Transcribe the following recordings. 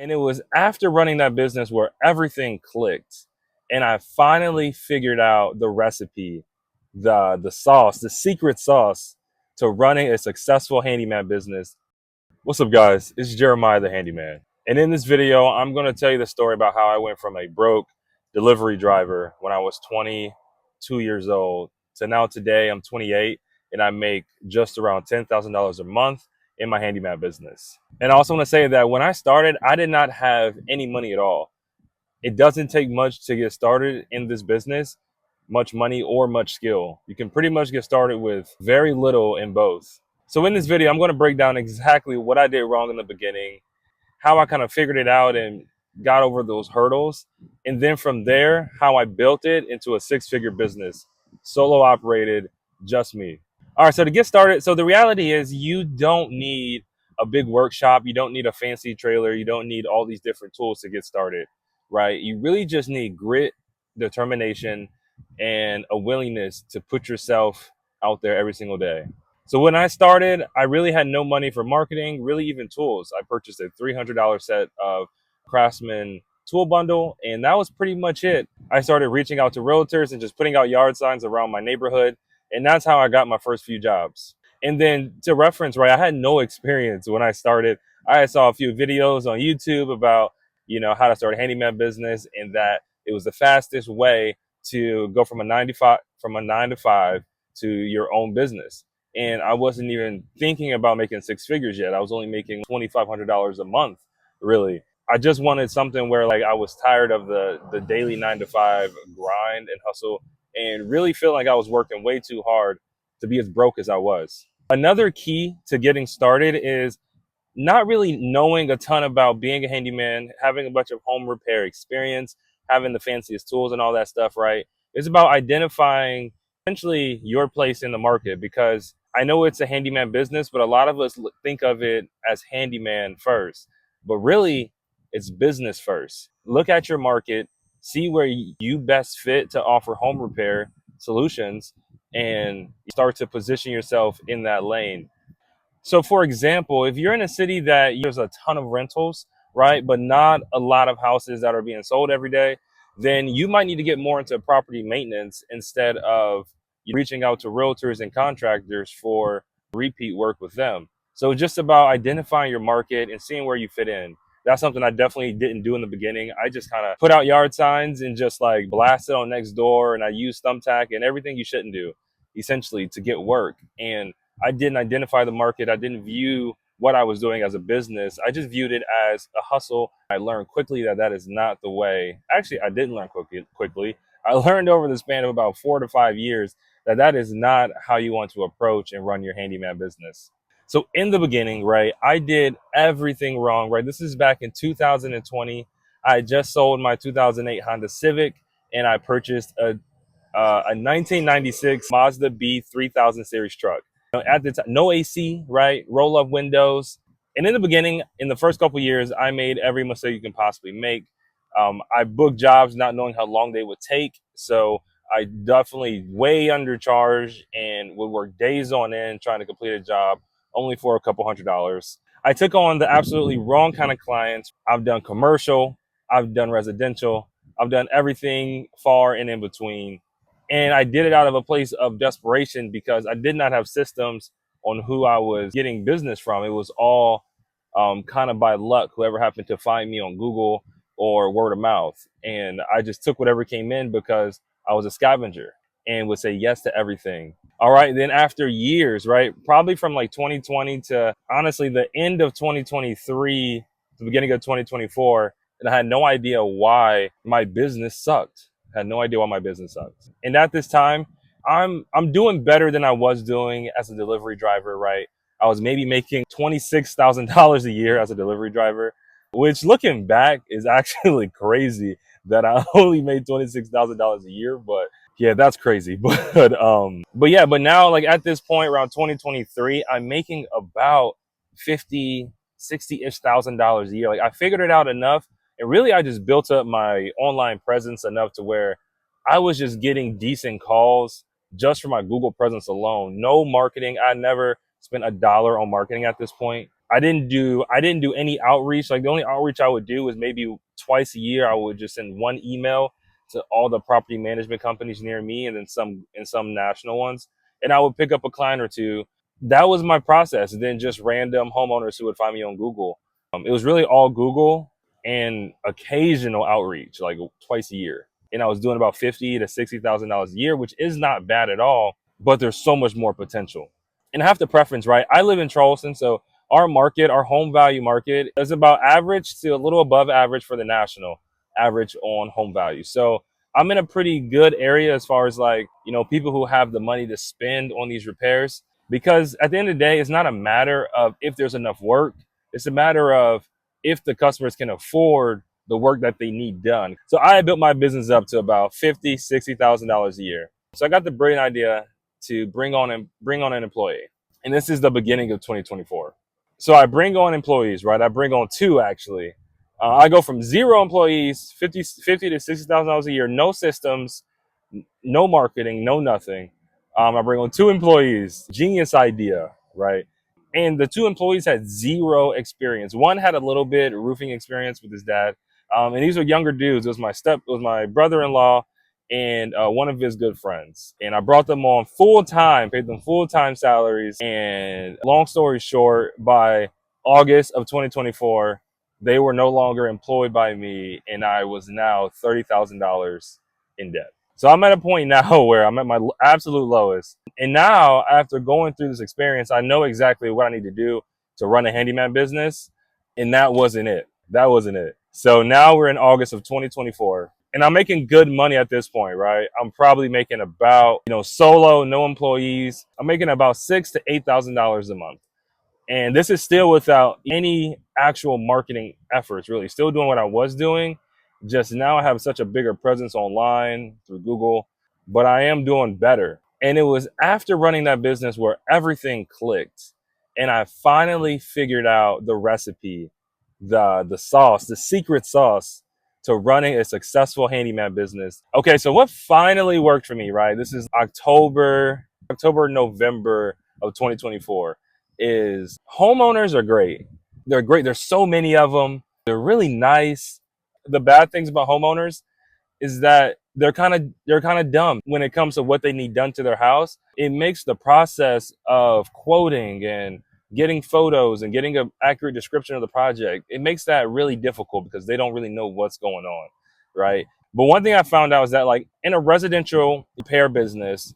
And it was after running that business where everything clicked. And I finally figured out the recipe, the sauce, the secret sauce to running a successful handyman business. What's up, guys? It's Jeremiah the Handyman. And in this video, I'm going to tell you the story about how I went from a broke delivery driver when I was 22 years old to now today I'm 28 and I make just around $10,000 a month in my handyman business. And I also want to say that when I started, I did not have any money at all. It doesn't take much to get started in this business, much money or much skill. You can pretty much get started with very little in both. So in this video, I'm going to break down exactly what I did wrong in the beginning, how I kind of figured it out and got over those hurdles. And then from there, how I built it into a six-figure business, solo operated, just me. All right, so to get started, so the reality is you don't need a big workshop. You don't need a fancy trailer. You don't need all these different tools to get started, right? You really just need grit, determination, and a willingness to put yourself out there every single day. So when I started, I really had no money for marketing, really even tools. I purchased a $300 set of Craftsman tool bundle, and that was pretty much it. I started reaching out to realtors and just putting out yard signs around my neighborhood, and that's how I got my first few jobs. And then to reference, right, I had no experience when I started. I saw a few videos on YouTube about, how to start a handyman business and that it was the fastest way to go from a 9 to 5 to your own business. And I wasn't even thinking about making six figures yet. I was only making $2,500 a month, really. I just wanted something where like I was tired of the daily 9 to 5 grind and hustle and really feel like I was working way too hard to be as broke as I was. Another key to getting started is not really knowing a ton about being a handyman, having a bunch of home repair experience, having the fanciest tools and all that stuff, right? It's about identifying essentially your place in the market, because I know it's a handyman business, but a lot of us think of it as handyman first. But really, it's business first. Look at your market, see where you best fit to offer home repair solutions, and start to position yourself in that lane. So, for example, if you're in a city that there's a ton of rentals, right, but not a lot of houses that are being sold every day, then you might need to get more into property maintenance instead of reaching out to realtors and contractors for repeat work with them. So, it's just about identifying your market and seeing where you fit in. That's something I definitely didn't do in the beginning. I just kind of put out yard signs and just like blast it on next door, and I use thumbtack and everything you shouldn't do, essentially, to get work. And I didn't identify the market. I didn't view what I was doing as a business. I just viewed it as a hustle. I learned quickly that that is not the way. Actually, I didn't learn quickly. I learned over the span of about 4 to 5 years that that is not how you want to approach and run your handyman business. So in the beginning, right, I did everything wrong, right? This is back in 2020. I just sold my 2008 Honda Civic and I purchased a 1996 Mazda B 3000 series truck. At the time, no AC, right? Roll up windows. And in the beginning, in the first couple of years, I made every mistake you can possibly make. I booked jobs not knowing how long they would take. So I definitely way undercharged and would work days on end trying to complete a job only for a couple $100s. I took on the absolutely wrong kind of clients. I've done commercial, I've done residential, I've done everything far and in between. And I did it out of a place of desperation because I did not have systems on who I was getting business from. It was all kind of by luck, whoever happened to find me on Google or word of mouth. And I just took whatever came in because I was a scavenger and would say yes to everything. All right. Then after years, right, probably from like 2020 to honestly the end of 2023, the beginning of 2024, and I had no idea why my business sucked. I had no idea why my business sucked. And at this time, I'm doing better than I was doing as a delivery driver, right? I was maybe making $26,000 a year as a delivery driver, which looking back is actually crazy that I only made $26,000 a year. But yeah, that's crazy. But now like at this point around 2023, I'm making about 50, 60-ish thousand dollars a year. Like I figured it out enough. And really, I just built up my online presence enough to where I was just getting decent calls just for my Google presence alone. No marketing. I never spent a dollar on marketing at this point. I didn't do any outreach. Like the only outreach I would do was maybe twice a year. I would just send one email to all the property management companies near me, and then some national ones, and I would pick up a client or two. That was my process. And then just random homeowners who would find me on Google. It was really all Google and occasional outreach, like twice a year. And I was doing about $50,000 to $60,000 a year, which is not bad at all. But there's so much more potential. And I have the preference, right? I live in Charleston, so our market, our home value market, is about average to a little above average for the national average on home value. So I'm in a pretty good area as far as like, people who have the money to spend on these repairs. Because at the end of the day, it's not a matter of if there's enough work. It's a matter of if the customers can afford the work that they need done. So I built my business up to about $50,000, $60,000 a year. So I got the brilliant idea to bring on an employee. And this is the beginning of 2024. So I bring on employees, right? I bring on two actually. I go from 0 employees, 50 to $60,000 a year, no systems, no marketing, no nothing. I bring on two employees, genius idea, right? And the two employees had 0 experience. One had a little bit roofing experience with his dad, and these were younger dudes. It was my brother-in-law, and one of his good friends. And I brought them on full time, paid them full time salaries. And long story short, by August of 2024, they were no longer employed by me, and I was now $30,000 in debt. So I'm at a point now where I'm at my absolute lowest. And now, after going through this experience, I know exactly what I need to do to run a handyman business. And that wasn't it. That wasn't it. So now we're in August of 2024. And I'm making good money at this point, right? I'm probably making about, solo, no employees. I'm making about $6,000 to $8,000 a month. And this is still without any actual marketing efforts, really. Still doing what I was doing. Just now I have such a bigger presence online through Google, but I am doing better. And it was after running that business where everything clicked. And I finally figured out the recipe, the sauce, the secret sauce to running a successful handyman business. Okay, so what finally worked for me, right? This is November of 2024. Is homeowners are great. They're great. There's so many of them. They're really nice. The bad things about homeowners is that they're kind of dumb when it comes to what they need done to their house. It makes the process of quoting and getting photos and getting an accurate description of the project, it makes that really difficult because they don't really know what's going on, right? But one thing I found out is that like in a residential repair business,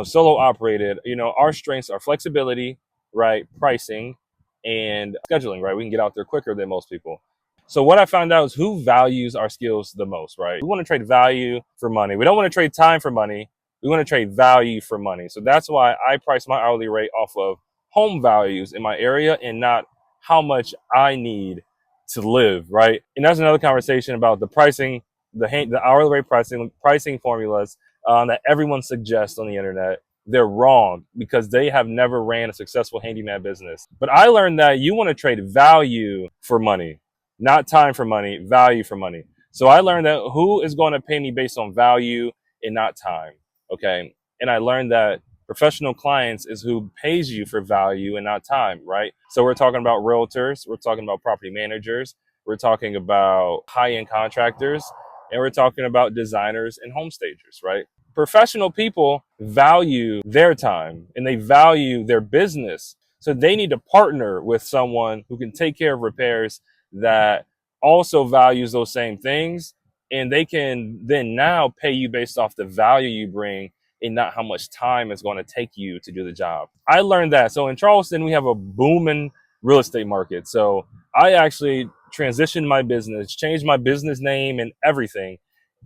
solo operated, our strengths are flexibility, right? Pricing and scheduling, right? We can get out there quicker than most people. So what I found out is who values our skills the most, right? We want to trade value for money. We don't want to trade time for money. We want to trade value for money. So that's why I price my hourly rate off of home values in my area and not how much I need to live, right? And that's another conversation about the pricing, the hourly rate pricing formulas that everyone suggests on the internet. They're wrong because they have never ran a successful handyman business. But I learned that you want to trade value for money, not time for money, value for money. So I learned that who is going to pay me based on value and not time. Okay. And I learned that professional clients is who pays you for value and not time, right? So we're talking about realtors, we're talking about property managers, we're talking about high-end contractors, and we're talking about designers and home stagers, right? Professional people value their time and they value their business. So they need to partner with someone who can take care of repairs that also values those same things. And they can then now pay you based off the value you bring and not how much time it's going to take you to do the job. I learned that. So in Charleston, we have a booming real estate market. So I actually transitioned my business, changed my business name and everything.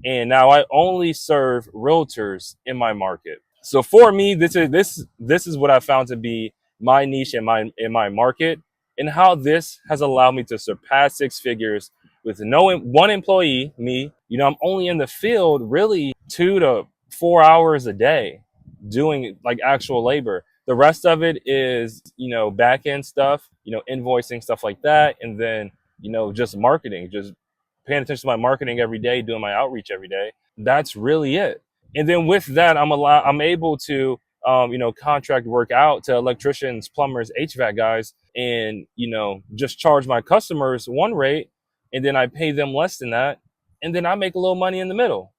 And now I only serve realtors in my market. So for me, this is what I found to be my niche in my market, and how this has allowed me to surpass 6 figures with no one employee, me. I'm only in the field really 2 to 4 hours a day doing like actual labor. The rest of it is, back end stuff, invoicing, stuff like that. And then, just marketing, just paying attention to my marketing every day, doing my outreach every day. That's really it. And then with that, I'm able to, contract work out to electricians, plumbers, HVAC guys and, just charge my customers one rate, and then I pay them less than that, and then I make a little money in the middle.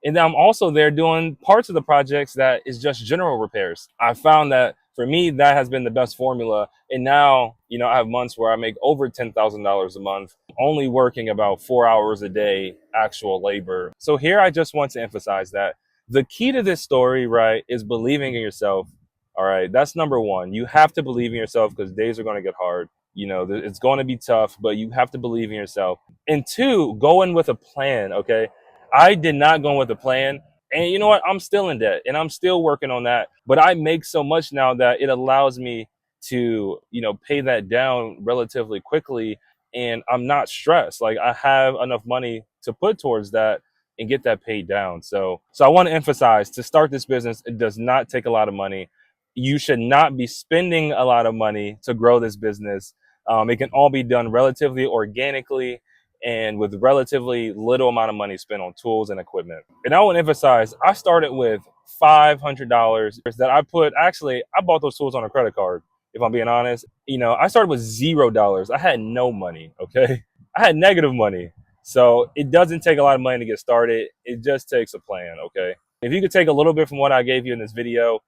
And then I'm also there doing parts of the projects that is just general repairs. I found that for me, that has been the best formula. And now, I have months where I make over $10,000 a month, only working about 4 hours a day, actual labor. So here I just want to emphasize that the key to this story, right, is believing in yourself. All right. That's number one. You have to believe in yourself because days are going to get hard. It's going to be tough, but you have to believe in yourself. And two, go in with a plan. Okay. I did not go in with a plan. And you know what? I'm still in debt and I'm still working on that. But I make so much now that it allows me to, pay that down relatively quickly. And I'm not stressed. Like I have enough money to put towards that and get that paid down. So I want to emphasize, to start this business, it does not take a lot of money. You should not be spending a lot of money to grow this business. It can all be done relatively organically and with relatively little amount of money spent on tools and equipment. And I want to emphasize, I started with $500 that I bought those tools on a credit card. If I'm being honest, I started with $0. I had no money. Okay. I had negative money. So it doesn't take a lot of money to get started. It just takes a plan. Okay. If you could take a little bit from what I gave you in this video,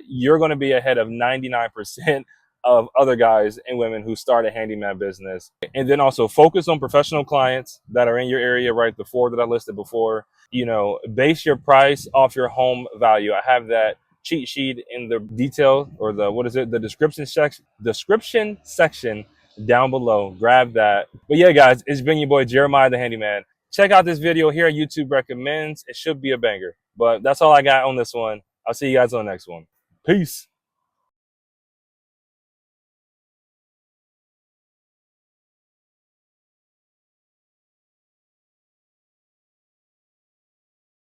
you're going to be ahead of 99% of other guys and women who start a handyman business. And then also focus on professional clients that are in your area, right? The four that I listed before. Base your price off your home value. I have that cheat sheet in the detail, or the description section down below. Grab that. But yeah, guys, it's been your boy Jeremiah the Handyman. Check out this video here on YouTube Recommends. It should be a banger. But that's all I got on this one. I'll see you guys on the next one. Peace.